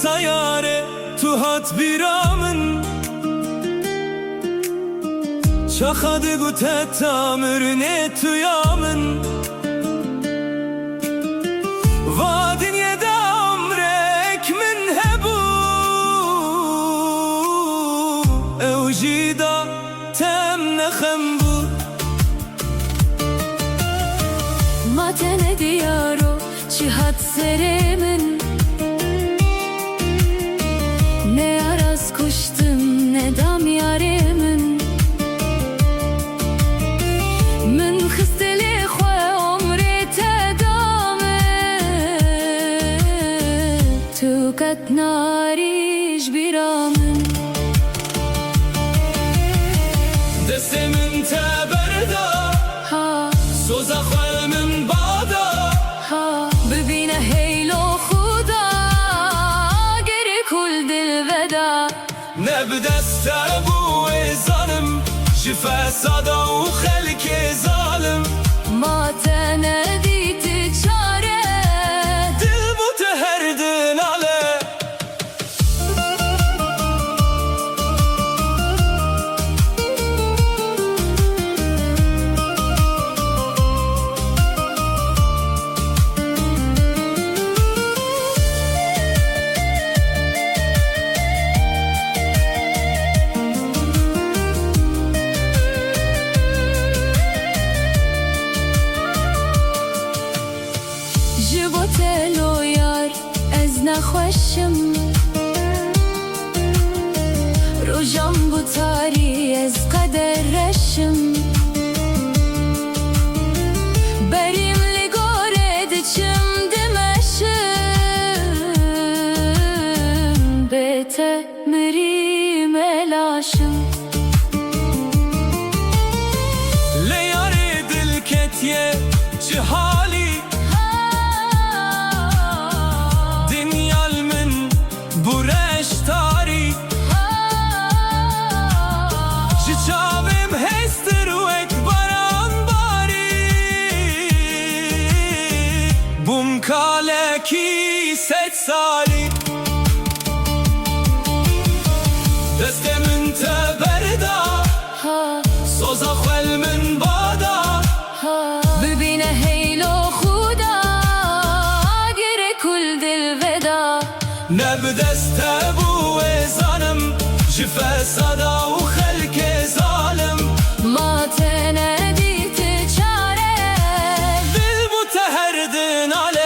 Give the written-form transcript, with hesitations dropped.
سیاره تو هات بیرامن چخد گوته تامرنه تو یامن وادن یه عمرك من هبو اوجيدا تم نخنبو ما تنه diyaro cihat seremin Ne araz kuştum ne dam yaremin Min xisteli xwe umri te dame Tu kat nariş biramin Destemin te berda Soza xwe min bada ببینه هیلو خدا گری کل دل ودا نبدست بو ظالم شفا صدا و خلق ظالم ما تندیت چاره دل بو هر دناله جبوتلو یار از نخوشم روجم بو تاری از قدر رشم بریم لگاره دچم دمشم بته مریم الاشم لیاری دل کتیه چه حالی برش تاری چاوم هستر و اکبرم باری بوم کالکی 100 سالی دستمن تبردا سوزا خل من بادا ببینه هیلو خدا گره کل دل ودا نبدست بو ظالم شفا صدا و